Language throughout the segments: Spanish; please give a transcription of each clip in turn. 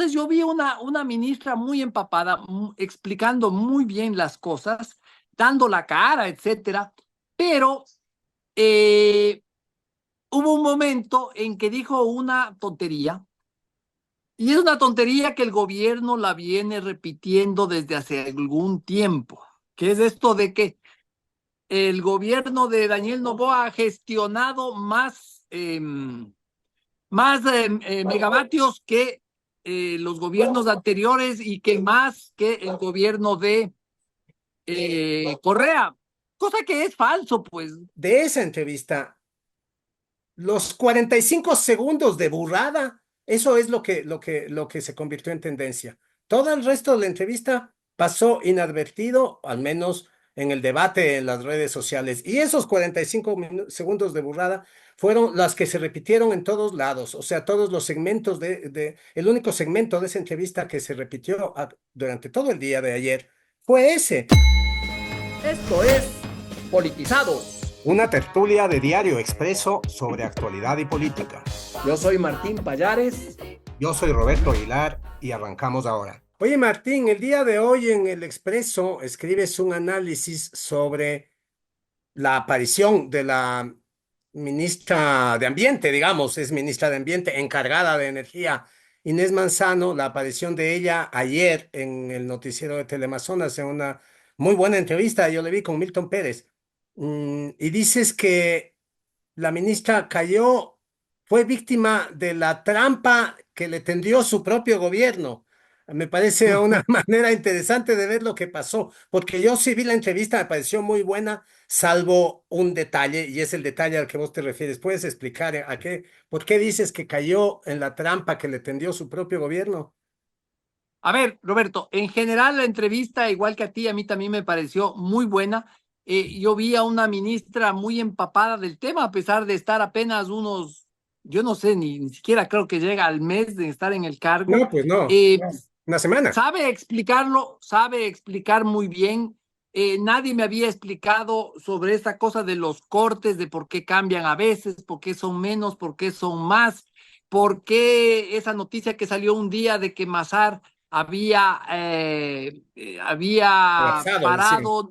Entonces yo vi una ministra muy empapada, explicando muy bien las cosas, dando la cara, etcétera, pero eh, hubo un momento en que dijo una tontería, y es una tontería que el gobierno la viene repitiendo desde hace algún tiempo, que es esto de que el gobierno de Daniel Noboa ha gestionado más megavatios que los gobiernos anteriores y que más que el gobierno de Correa, cosa que es falso, pues. De esa entrevista, los 45 segundos de burrada, eso es lo que se convirtió en tendencia. Todo el resto de la entrevista pasó inadvertido, al menos en el debate en las redes sociales. Y esos 45 segundos de burrada fueron las que se repitieron en todos lados. O sea, todos los segmentos el único segmento de esa entrevista que se repitió durante todo el día de ayer fue ese. Esto es Politizados. Una tertulia de Diario Expreso sobre actualidad y política. Yo soy Martín Payares. Yo soy Roberto Aguilar y arrancamos ahora. Oye Martín, el día de hoy en El Expreso escribes un análisis sobre la aparición de la ministra de Ambiente, digamos, es ministra de Ambiente encargada de energía, Inés Manzano, la aparición de ella ayer en el noticiero de Teleamazonas en una muy buena entrevista, yo le vi con Milton Pérez. Y dices que la ministra cayó, fue víctima de la trampa que le tendió su propio gobierno. Me parece una manera interesante de ver lo que pasó, porque yo sí vi la entrevista, me pareció muy buena, salvo un detalle, y es el detalle al que vos te refieres. ¿Puedes explicar por qué dices que cayó en la trampa que le tendió su propio gobierno? A ver, Roberto, en general la entrevista, igual que a ti, a mí también me pareció muy buena. Yo vi a una ministra muy empapada del tema, a pesar de estar apenas yo no sé, ni siquiera creo que llega al mes de estar en el cargo. No, pues no, Eh, no, una semana. Sabe explicarlo, sabe explicar muy bien. Nadie me había explicado sobre esta cosa de los cortes, de por qué cambian a veces, por qué son menos, por qué son más, por qué esa noticia que salió un día de que Mazar había Colapsado, decían. parado.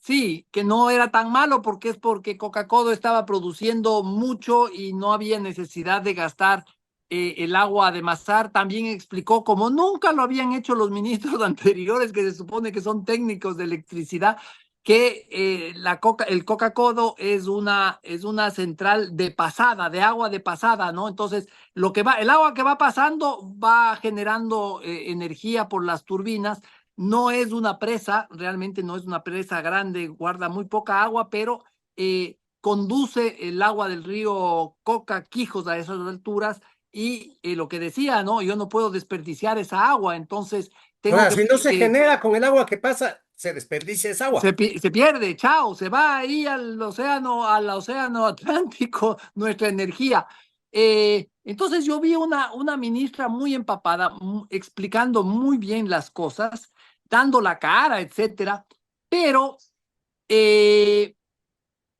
Sí, que no era tan malo porque es porque Coca-Cola estaba produciendo mucho y no había necesidad de gastar el agua de Mazar. También explicó, como nunca lo habían hecho los ministros anteriores, que se supone que son técnicos de electricidad, que el Coca-Cola es una central de pasada, de agua de pasada, ¿no? Entonces, el agua que va pasando va generando energía por las turbinas. No es una presa, realmente no es una presa grande, guarda muy poca agua, pero conduce el agua del río Coca, Quijos a esas alturas. Y lo que decía, ¿no? Yo no puedo desperdiciar esa agua, entonces tengo Ahora, si no se que genera con el agua que pasa, se desperdicia esa agua. se pierde, chao, se va ahí al océano Atlántico, nuestra energía. Entonces yo vi una ministra muy empapada, explicando muy bien las cosas, dando la cara, etcétera, pero eh,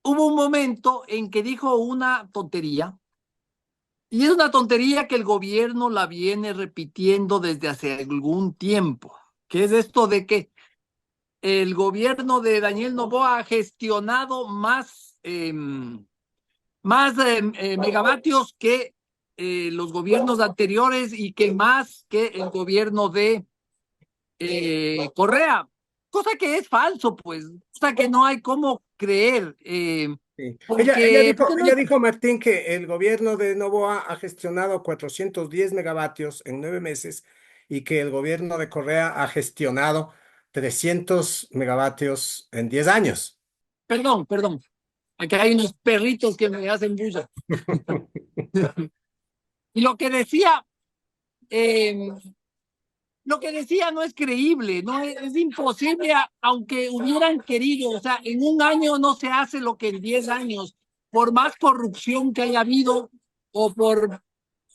hubo un momento en que dijo una tontería, y es una tontería que el gobierno la viene repitiendo desde hace algún tiempo, que es esto de que el gobierno de Daniel Noboa ha gestionado más megavatios que los gobiernos anteriores y que más que el gobierno de Correa, cosa que es falso, pues, cosa que no hay cómo creer, Sí. porque no Ella es. dijo, Martín, que el gobierno de Novoa ha gestionado 410 megavatios en 9 meses y que el gobierno de Correa ha gestionado 300 megavatios en 10 años. Perdón, aquí hay unos perritos que me hacen bulla. Y eh, lo que decía no es creíble, no es imposible, aunque hubieran querido, o sea, en un año no se hace lo que en 10 años, por más corrupción que haya habido o por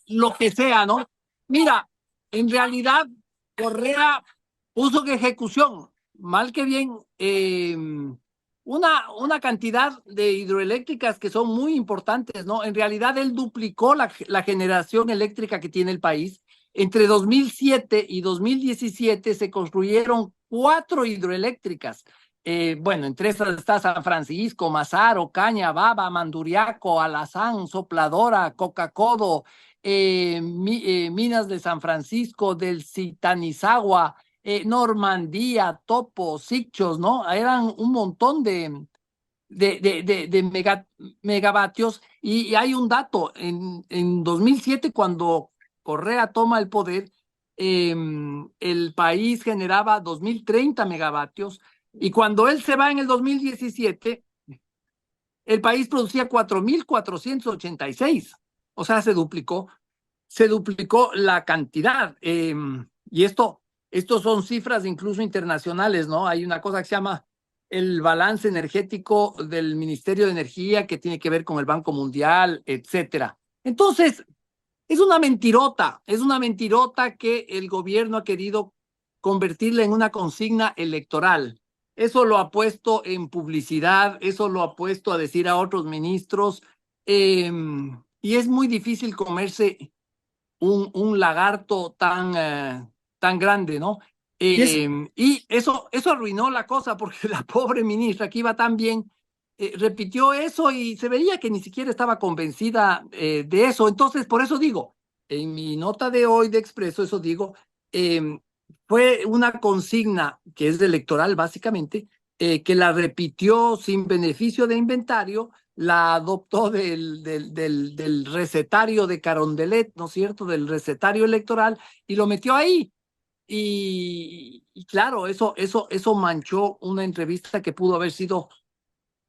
lo que sea, ¿no? Mira, en realidad, Correa puso que ejecución, mal que bien, una cantidad de hidroeléctricas que son muy importantes, ¿no? En realidad, él duplicó la generación eléctrica que tiene el país. Entre 2007 y 2017 se construyeron 4 hidroeléctricas. Bueno, entre esas está San Francisco, Mazar, Ocaña, Baba, Manduriaco, Alazán, Sopladora, Cocacodo, Minas de San Francisco, del Citanizagua, Normandía, Topo, Sicchos, ¿no? Eran un montón de megavatios. Y hay un dato, en 2007, cuando Correa toma el poder, el país generaba 2030 megavatios, y cuando él se va en el 2017, el país producía 4.486. O sea, se duplicó la cantidad. Y estos son cifras incluso internacionales, ¿no? Hay una cosa que se llama el balance energético del Ministerio de Energía, que tiene que ver con el Banco Mundial, etcétera. Entonces, es una mentirota que el gobierno ha querido convertirla en una consigna electoral. Eso lo ha puesto en publicidad, eso lo ha puesto a decir a otros ministros, y es muy difícil comerse un lagarto tan grande, ¿no? Y es Y eso arruinó la cosa, porque la pobre ministra, que iba tan bien, repitió eso y se veía que ni siquiera estaba convencida de eso. Entonces, por eso digo, en mi nota de hoy de Expreso, eso digo, eh, fue una consigna que es electoral básicamente, que la repitió sin beneficio de inventario, la adoptó del recetario de Carondelet, ¿no es cierto?, del recetario electoral, y lo metió ahí. Y claro, eso manchó una entrevista que pudo haber sido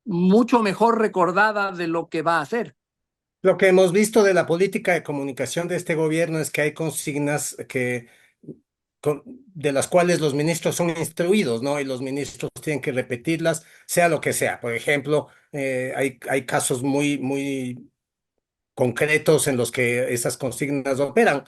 mucho mejor recordada de lo que va a ser. lo que hemos visto de la política de comunicación de este gobierno es que hay consignas de las cuales los ministros son instruidos, ¿no? Y los ministros tienen que repetirlas, sea lo que sea. Por ejemplo, hay casos muy concretos en los que esas consignas operan.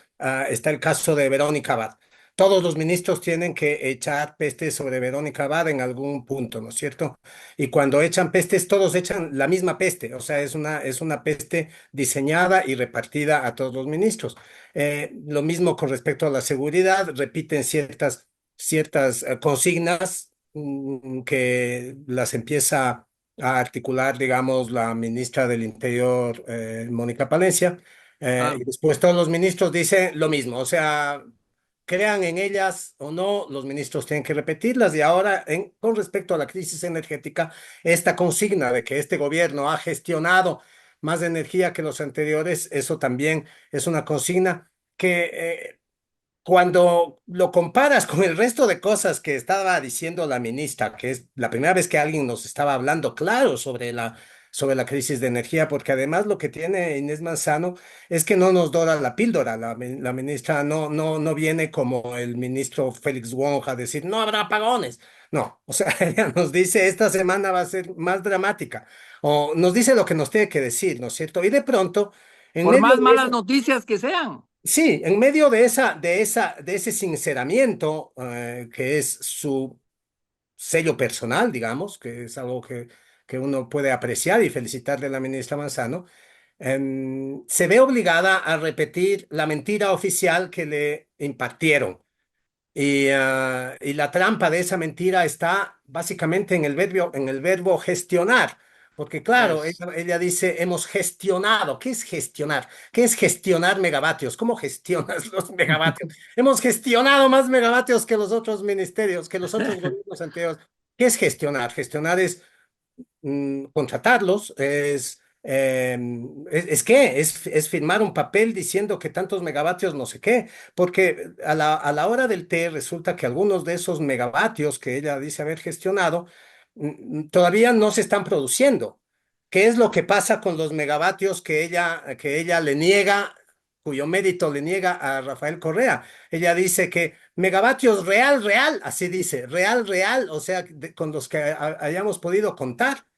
Está el caso de Verónica Abad. Todos los ministros tienen que echar peste sobre Verónica Abad en algún punto, ¿no es cierto? Y cuando echan pestes, todos echan la misma peste, o sea, es una peste diseñada y repartida a todos los ministros. Lo mismo con respecto a la seguridad, repiten ciertas consignas que las empieza a articular, digamos, la ministra del Interior, Mónica Palencia, Ah, y después todos los ministros dicen lo mismo, o sea, crean en ellas o no, los ministros tienen que repetirlas. Y ahora, con respecto a la crisis energética, esta consigna de que este gobierno ha gestionado más energía que los anteriores, eso también es una consigna que cuando lo comparas con el resto de cosas que estaba diciendo la ministra, que es la primera vez que alguien nos estaba hablando claro sobre la crisis de energía, porque además lo que tiene Inés Manzano es que no nos dora la píldora. La ministra no viene como el ministro Félix Wong a decir, no habrá apagones. No, o sea, ella nos dice, esta semana va a ser más dramática, o nos dice lo que nos tiene que decir, ¿no es cierto? Y de pronto, en por medio más de malas eso, noticias que sean. sí, en medio de ese sinceramiento, que es su sello personal, digamos, que es algo que uno puede apreciar y felicitarle a la ministra Manzano, se ve obligada a repetir la mentira oficial que le impartieron. Y la trampa de esa mentira está básicamente en el verbo gestionar, porque claro, Es, ella dice, hemos gestionado. ¿Qué es gestionar? ¿Qué es gestionar megavatios? ¿Cómo gestionas los megavatios? Hemos gestionado más megavatios que los otros ministerios, que los otros gobiernos anteriores. ¿Qué es gestionar? Gestionar es contratarlos, es firmar un papel diciendo que tantos megavatios no sé qué, porque a la hora del té resulta que algunos de esos megavatios que ella dice haber gestionado todavía no se están produciendo. ¿Qué es lo que pasa con los megavatios que ella le niega, cuyo mérito le niega a Rafael Correa? Ella dice que megavatios real, real, así dice, real, real, o sea, con los que hayamos podido contar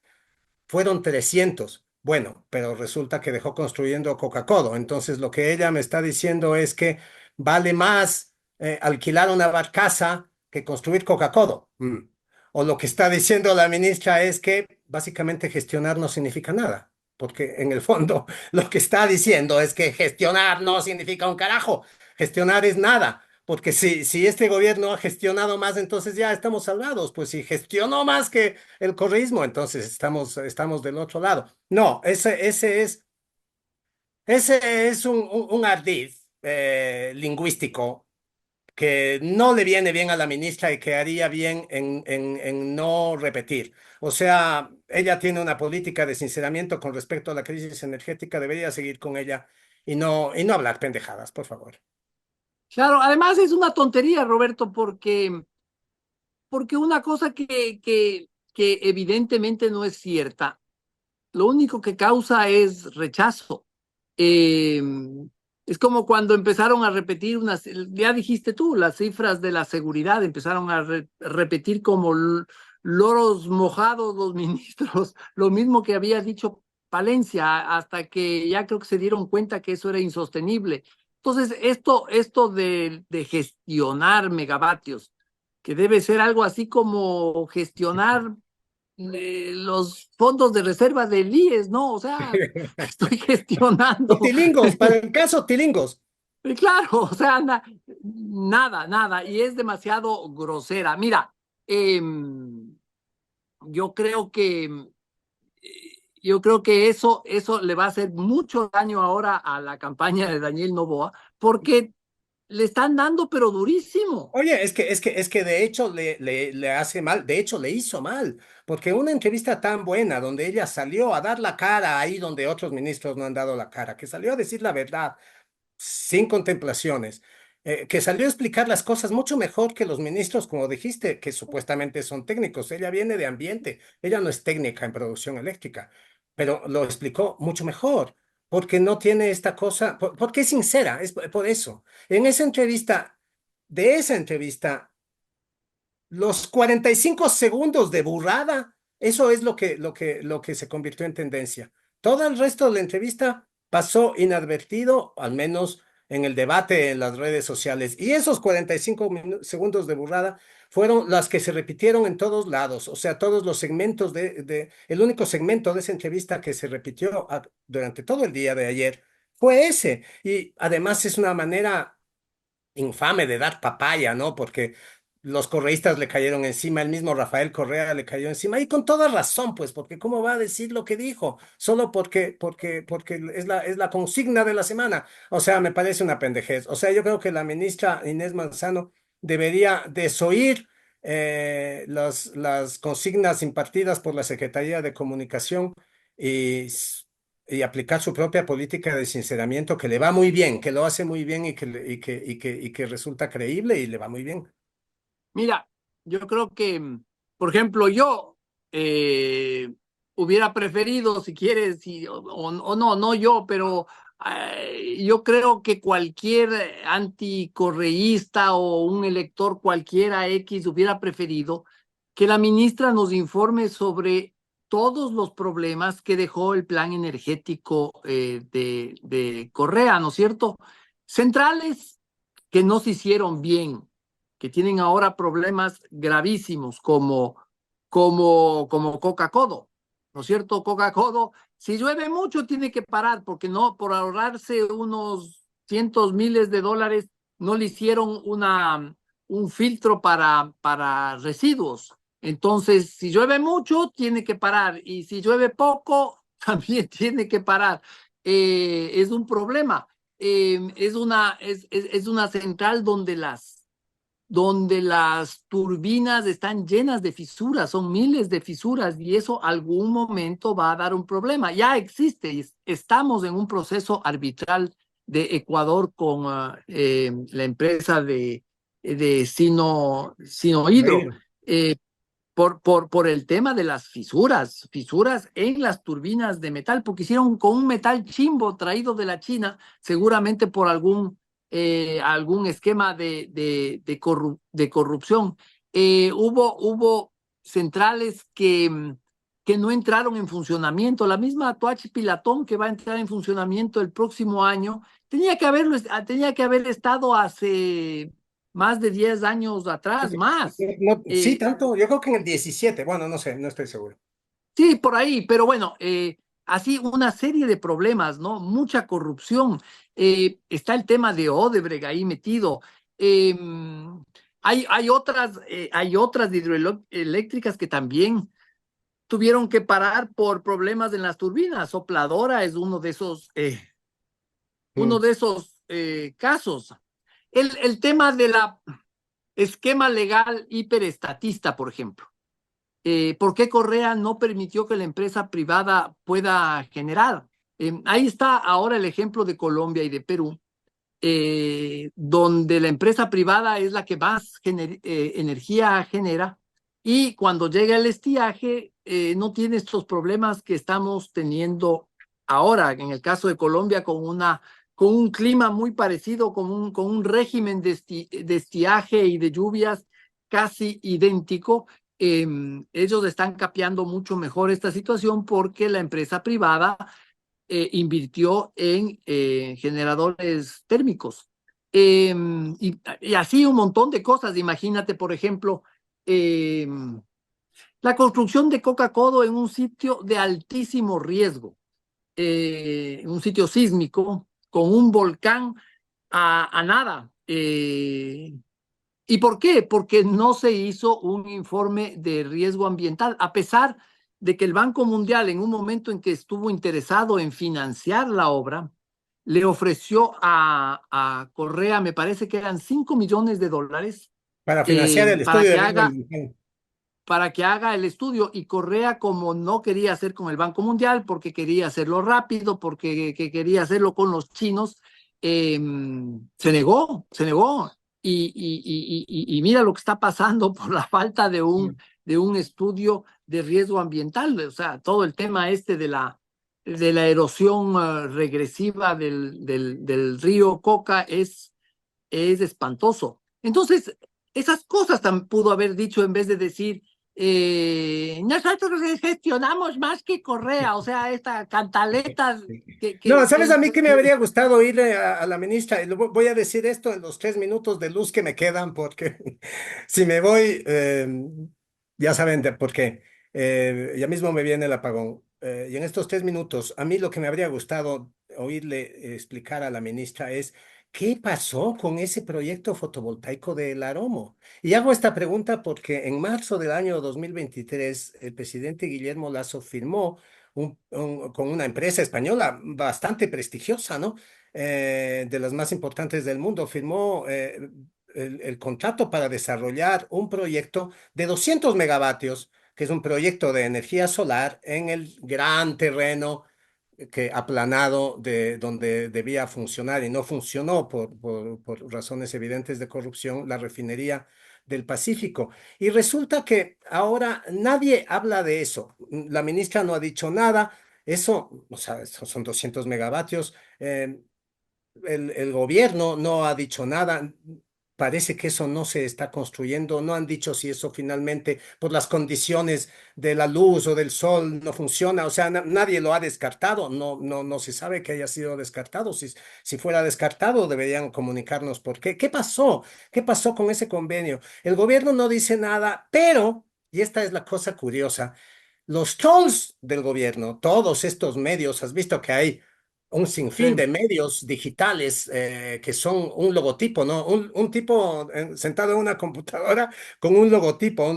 fueron 300. Bueno, pero resulta que dejó construyendo Coca-Cola. Entonces, lo que ella me está diciendo es que vale más alquilar una barcaza que construir Coca-Cola. O lo que está diciendo la ministra es que básicamente gestionar no significa nada, porque en el fondo lo que está diciendo es que gestionar no significa un carajo. gestionar es nada, porque si este gobierno ha gestionado más, entonces ya estamos salvados, pues si gestionó más que el correísmo, entonces estamos del otro lado. No, ese es un ardid lingüístico que no le viene bien a la ministra y que haría bien en no repetir. O sea, ella tiene una política de sinceramiento con respecto a la crisis energética, debería seguir con ella y no hablar pendejadas, por favor. Claro, además es una tontería, Roberto, porque una cosa que evidentemente no es cierta, lo único que causa es rechazo. Eh, es como cuando empezaron a repetir unas, ya dijiste tú, las cifras de la seguridad, empezaron a repetir como loros mojados los ministros, lo mismo que había dicho Palencia, hasta que ya creo que se dieron cuenta que eso era insostenible. Entonces, esto de gestionar megavatios, que debe ser algo así como gestionar los fondos de reserva del IES, ¿no? O sea, estoy O gestionando. tilingos, para el caso, tilingos. Claro, o sea, nada, nada, y es demasiado grosera. Mira, yo creo que eso le va a hacer mucho daño ahora a la campaña de Daniel Noboa, porque le están dando, pero durísimo. Oye, es que de hecho le hace mal, de hecho le hizo mal, porque una entrevista tan buena donde ella salió a dar la cara ahí donde otros ministros no han dado la cara, que salió a decir la verdad, sin contemplaciones, que salió a explicar las cosas mucho mejor que los ministros, como dijiste, que supuestamente son técnicos. Ella viene de ambiente, ella no es técnica en producción eléctrica, pero lo explicó mucho mejor, porque no tiene esta cosa, porque es sincera, es por eso. En esa entrevista, de esa entrevista, los 45 segundos de burrada, eso es lo que se convirtió en tendencia. Todo el resto de la entrevista pasó inadvertido, al menos en el debate en las redes sociales. Y esos 45 segundos de burrada fueron las que se repitieron en todos lados. O sea, todos los segmentos el único segmento de esa entrevista que se repitió durante todo el día de ayer fue ese. Y además es una manera infame de dar papaya, ¿no? Porque los correístas le cayeron encima, el mismo Rafael Correa le cayó encima, y con toda razón, pues, porque ¿cómo va a decir lo que dijo? Solo porque es la consigna de la semana. O sea, me parece una pendejez. O sea, yo creo que la ministra Inés Manzano debería desoír las consignas impartidas por la Secretaría de Comunicación y y aplicar su propia política de sinceramiento que le va muy bien, que lo hace muy bien y que resulta creíble y le va muy bien. Mira, yo creo que, por ejemplo, yo hubiera preferido, si quieres, o no, no yo, pero yo creo que cualquier anticorreísta o un elector cualquiera X hubiera preferido que la ministra nos informe sobre todos los problemas que dejó el plan energético de Correa, ¿no es cierto? Centrales que no se hicieron bien, que tienen ahora problemas gravísimos como Coca-Codo, ¿no es cierto? Coca-Codo, si llueve mucho tiene que parar porque no, por ahorrarse unos cientos miles de dólares, no le hicieron un filtro para residuos. Entonces, si llueve mucho, tiene que parar y si llueve poco, también tiene que parar. Es un problema. Es una central donde las turbinas están llenas de fisuras, son miles de fisuras y eso algún momento va a dar un problema. Ya existe, estamos en un proceso arbitral de Ecuador con la empresa de Sinohydro. Reír. Por el tema de las fisuras en las turbinas de metal, porque hicieron con un metal chimbo traído de la China, seguramente por algún esquema de corrupción. Hubo centrales que no entraron en funcionamiento. La misma Toachi Pilatón, que va a entrar en funcionamiento el próximo año, tenía que haber estado hace más de 10 años atrás, más. Sí, Eh, tanto, yo creo que en el 17, bueno, no sé, no estoy seguro. Sí, por ahí, pero bueno, así una serie de problemas, ¿no? Mucha corrupción. Está el tema de Odebrecht ahí metido. Eh, hay otras hidroeléctricas que también tuvieron que parar por problemas en las turbinas. Sopladora es uno Mm. de esos casos. El tema de la esquema legal hiperestatista, por ejemplo. ¿Por qué Correa no permitió que la empresa privada pueda generar? Ahí está ahora el ejemplo de Colombia y de Perú, donde la empresa privada es la que más energía genera y cuando llega el estiaje no tiene estos problemas que estamos teniendo ahora, en el caso de Colombia, con un clima muy parecido, con un régimen de estiaje y de lluvias casi idéntico. Ellos están capeando mucho mejor esta situación porque la empresa privada invirtió en generadores térmicos. Y así un montón de cosas. Imagínate, por ejemplo, la construcción de Coca-Cola en un sitio de altísimo riesgo, un sitio sísmico, con un volcán a nada. ¿Y por qué? Porque no se hizo un informe de riesgo ambiental, a pesar de que el Banco Mundial, en un momento en que estuvo interesado en financiar la obra, le ofreció a Correa, me parece que eran $5 millones Para financiar el para estudio de que riesgo haga ambiental. el estudio. Y Correa, como no quería hacer con el Banco Mundial, porque quería hacerlo rápido, porque quería hacerlo con los chinos, se negó, se negó. Y mira lo que está pasando por la falta de un estudio de riesgo ambiental. O sea, todo el tema este de la erosión regresiva del río Coca es espantoso. Entonces, esas cosas pudo haber dicho en vez de decir, nosotros gestionamos más que Correa, o sea, esta cantaleta No, ¿sabes a mí que me habría gustado oír a la ministra? Voy a decir esto en los 3 minutos de luz que me quedan, porque si me voy, ya saben por qué. Ya mismo me viene el apagón. Y en estos 3 minutos, a mí lo que me habría gustado oírle explicar a la ministra es qué pasó con ese proyecto fotovoltaico del Aromo. Y hago esta pregunta porque en marzo del año 2023, el presidente Guillermo Lasso firmó con una empresa española bastante prestigiosa, ¿no? De las más importantes del mundo, firmó el contrato para desarrollar un proyecto de 200 megavatios, que es un proyecto de energía solar en el gran terreno que aplanado de donde debía funcionar y no funcionó por razones evidentes de corrupción, la refinería del Pacífico. Y resulta que ahora nadie habla de eso. La ministra no ha dicho nada. Eso, o sea, son 200 megavatios. El gobierno no ha dicho nada. Parece que eso no se está construyendo. No han dicho si eso finalmente, por las condiciones de la luz o del sol, no funciona. O sea, nadie lo ha descartado. No se sabe que haya sido descartado. Si fuera descartado, deberían comunicarnos por qué. ¿Qué pasó? ¿Qué pasó con ese convenio? El gobierno no dice nada, pero, y esta es la cosa curiosa, los trolls del gobierno, todos estos medios, has visto que hay un sinfín de Sí, medios digitales que son un logotipo, ¿no? Un tipo sentado en una computadora con un logotipo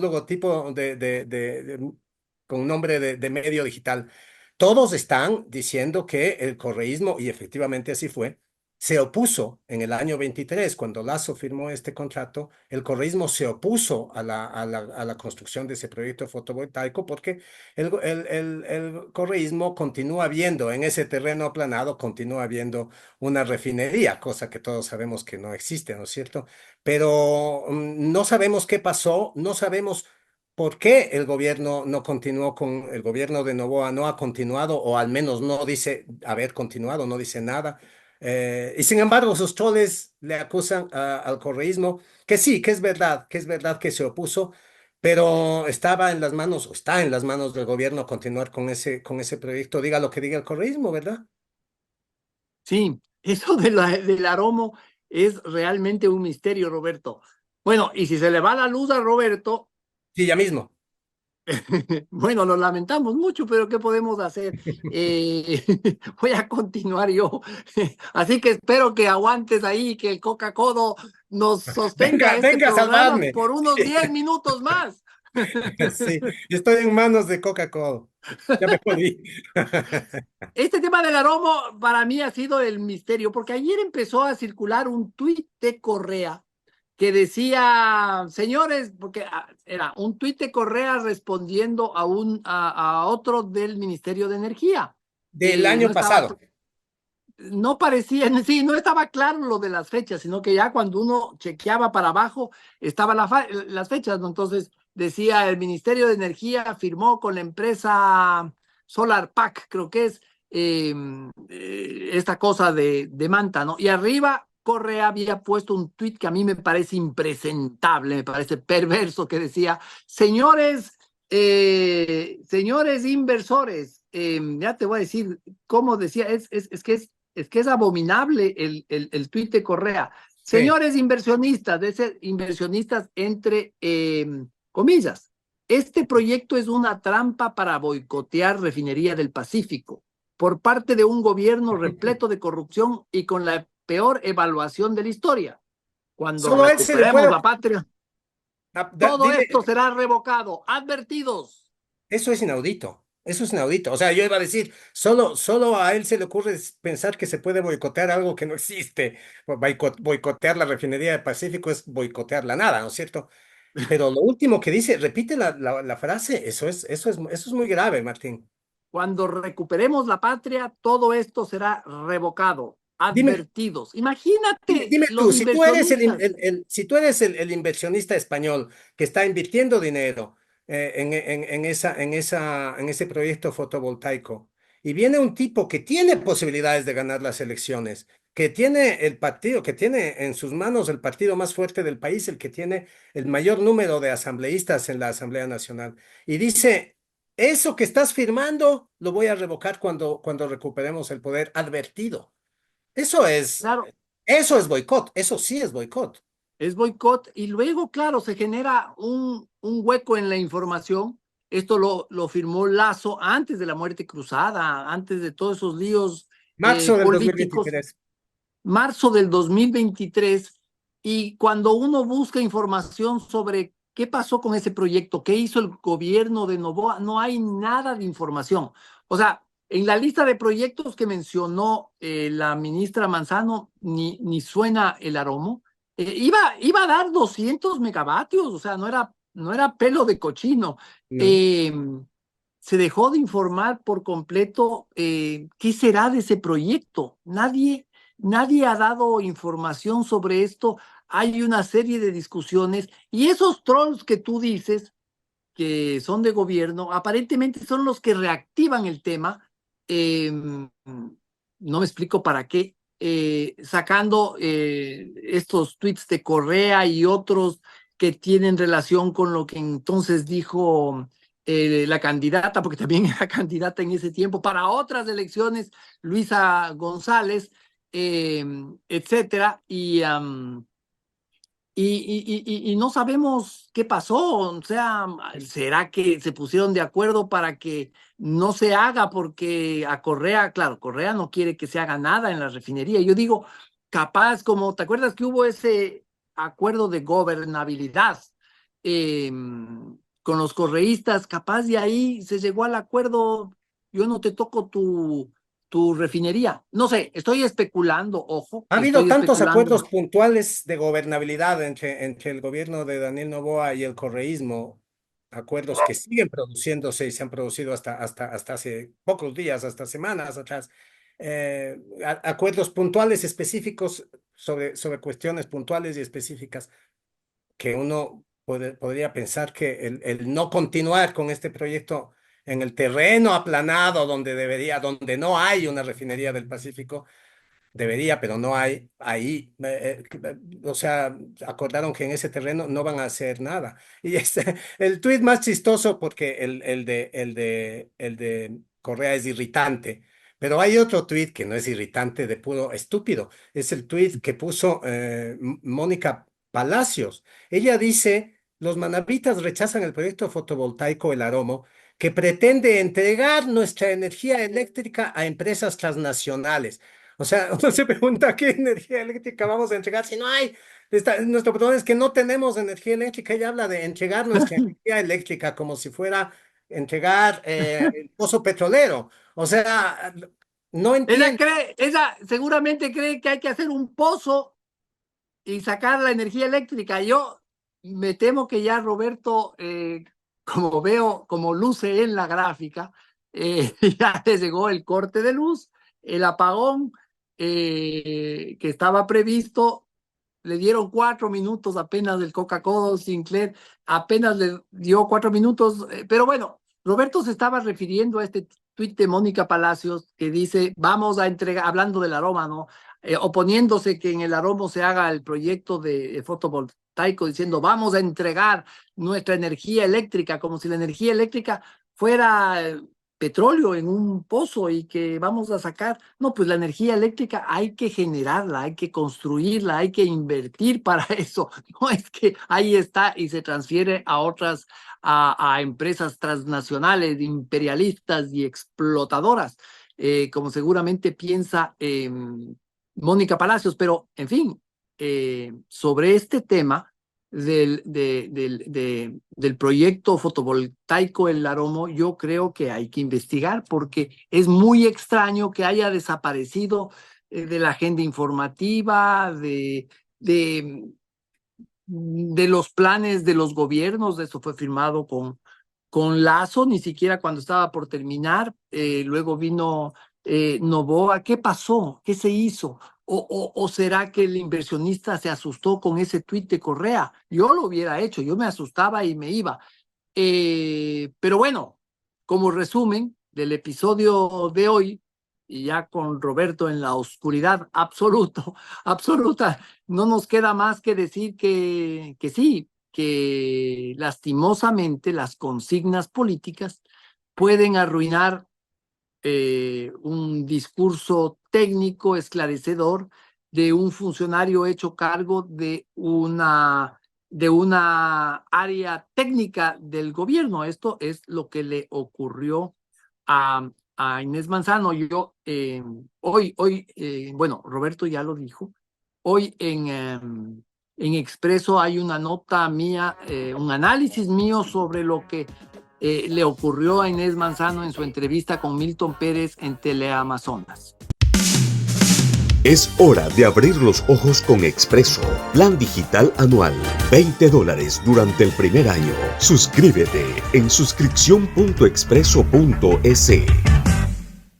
con nombre de medio digital. Todos están diciendo que el correísmo, y efectivamente así fue, se opuso en el año 23, cuando Lasso firmó este contrato, el correísmo se opuso a la construcción de ese proyecto fotovoltaico porque el correísmo continúa viendo en ese terreno aplanado, continúa viendo una refinería, cosa que todos sabemos que no existe, ¿no es cierto? Pero no sabemos qué pasó, no sabemos por qué el gobierno no continuó el gobierno de Noboa no ha continuado, o al menos no dice haber continuado, no dice nada. Y sin embargo, sus troles le acusan al correísmo que sí, que es verdad que se opuso, pero estaba en las manos, o está en las manos del gobierno continuar con ese proyecto, diga lo que diga el correísmo, ¿verdad? sí, eso del aromo es realmente un misterio, Roberto. Bueno, y si se le va la luz a Roberto, Sí, ya mismo. Bueno, lo lamentamos mucho, pero ¿qué podemos hacer? Eh, voy a continuar yo. Así que espero que aguantes ahí, que el Coca-Cola nos sostenga Venga, este venga a programa salvarme. por unos 10 minutos más. Sí, estoy en manos de Coca-Cola. Ya me jodí. Este tema del aroma para mí ha sido el misterio, porque ayer empezó a circular un tuit de Correa que decía, señores, porque era un tuit de Correa respondiendo a otro del Ministerio de Energía. Del No año estaba, pasado. no parecía, sí, no estaba claro lo de las fechas, sino que ya cuando uno chequeaba para abajo estaban las fechas, ¿no? Entonces decía, el Ministerio de Energía firmó con la empresa Solar Pack, creo que es esta cosa de Manta, ¿no? Y arriba Correa había puesto un tuit que a mí me parece impresentable, me parece perverso, que decía, señores inversores, ya te voy a decir cómo decía, es que es abominable el tuit de Correa. Sí. Señores inversionistas, de ser inversionistas entre comillas, este proyecto es una trampa para boicotear Refinería del Pacífico por parte de un gobierno repleto de corrupción y con la peor evaluación de la historia. Cuando Solo a él se le puede. recuperemos la patria, todo Dime, esto será revocado. Advertidos. eso es inaudito. Eso es inaudito. O sea, yo iba a decir, solo a él se le ocurre pensar que se puede boicotear algo que no existe. Boicotear la refinería del Pacífico es boicotear la nada, ¿no es cierto? Pero lo último que dice, repite la frase, eso es muy grave, Martín. Cuando recuperemos la patria, todo esto será revocado. Dime, Advertidos. dime, Imagínate dime los tú, si tú eres inversionistas. si tú eres el inversionista español que está invirtiendo dinero en ese proyecto fotovoltaico, y viene un tipo que tiene posibilidades de ganar las elecciones, que tiene el partido, que tiene en sus manos el partido más fuerte del país, el que tiene el mayor número de asambleístas en la Asamblea Nacional, y dice, eso que estás firmando lo voy a revocar cuando recuperemos el poder advertido. Eso es, Claro, eso es boicot, eso sí es boicot. es boicot y luego, claro, se genera un hueco en la información. Esto lo firmó Lazo antes de la muerte cruzada, antes de todos esos líos Marzo del dos mil políticos, veintitrés. marzo del 2023. Y cuando uno busca información sobre qué pasó con ese proyecto, qué hizo el gobierno de Novoa, no hay nada de información. O sea, en la lista de proyectos que mencionó la ministra Manzano, ni suena el aroma. Iba a dar 200 megavatios, o sea, no era pelo de cochino. No. Eh, Se dejó de informar por completo qué será de ese proyecto. Nadie ha dado información sobre esto. Hay una serie de discusiones y esos trolls que tú dices que son de gobierno, aparentemente son los que reactivan el tema. No me explico para qué, sacando estos tweets de Correa y otros que tienen relación con lo que entonces dijo la candidata, porque también era candidata en ese tiempo, para otras elecciones, Luisa González, etcétera. Y no sabemos qué pasó, o sea, ¿será que se pusieron de acuerdo para que no se haga? Porque a Correa, claro, Correa no quiere que se haga nada en la refinería. Yo digo, capaz, como, ¿te acuerdas que hubo ese acuerdo de gobernabilidad eh, con los correístas? Capaz de ahí se llegó al acuerdo, yo no te toco tu refinería. No sé, estoy especulando, ojo, Ha habido estoy tantos especulando. acuerdos puntuales de gobernabilidad entre el gobierno de Daniel Noboa y el correísmo, acuerdos que siguen produciéndose y se han producido hasta hace pocos días, hasta semanas atrás. Acuerdos puntuales específicos sobre cuestiones puntuales y específicas que uno podría pensar que el no continuar con este proyecto en el terreno aplanado donde no hay una refinería del Pacífico, debería, pero no hay ahí. O sea, acordaron que en ese terreno no van a hacer nada. Y el tuit más chistoso, porque el de Correa es irritante, pero hay otro tuit que no es irritante, de puro estúpido. Es el tuit que puso Mónica Palacios. Ella dice, los manabitas rechazan el proyecto fotovoltaico El Aromo, que pretende entregar nuestra energía eléctrica a empresas transnacionales. O sea, uno se pregunta qué energía eléctrica vamos a entregar si no hay. Nuestro problema es que no tenemos energía eléctrica. Ella habla de entregar nuestra energía eléctrica como si fuera entregar el pozo petrolero. O sea, no entiendo. Ella seguramente cree que hay que hacer un pozo y sacar la energía eléctrica. Yo me temo que ya Roberto, como veo, como luce en la gráfica, ya le llegó el corte de luz, el apagón que estaba previsto. Le dieron 4 minutos apenas del Coca-Cola, Sinclair apenas le dio 4 minutos, pero bueno, Roberto se estaba refiriendo a este tuit de Mónica Palacios que dice, vamos a entregar, hablando del aroma, ¿no? Oponiéndose que en el aroma se haga el proyecto de fotovoltaico, diciendo, vamos a entregar nuestra energía eléctrica, como si la energía eléctrica fuera petróleo en un pozo y que vamos a sacar. No, pues la energía eléctrica hay que generarla, hay que construirla, hay que invertir para eso. No es que ahí está y se transfiere a otras, a empresas transnacionales, imperialistas y explotadoras, como seguramente piensa Mónica Palacios. Pero, en fin, sobre este tema del proyecto fotovoltaico El Aromo, yo creo que hay que investigar porque es muy extraño que haya desaparecido de la agenda informativa, de los planes de los gobiernos. Eso fue firmado con Lazo, ni siquiera cuando estaba por terminar. Luego vino Noboa. ¿Qué pasó? ¿Qué se hizo? ¿O será que el inversionista se asustó con ese tuit de Correa? Yo lo hubiera hecho, yo me asustaba y me iba. Pero bueno, como resumen del episodio de hoy, y ya con Roberto en la oscuridad absoluta, no nos queda más que decir que sí, que lastimosamente las consignas políticas pueden arruinar un discurso técnico esclarecedor de un funcionario hecho cargo de una área técnica del gobierno. Esto es lo que le ocurrió a Inés Manzano. Yo bueno, Roberto ya lo dijo, hoy en Expreso hay una nota mía, un análisis mío sobre lo que le ocurrió a Inés Manzano en su entrevista con Milton Pérez en Teleamazonas. Es hora de abrir los ojos con Expreso. Plan digital anual, $20 durante el primer año. Suscríbete en suscripción.expreso.es.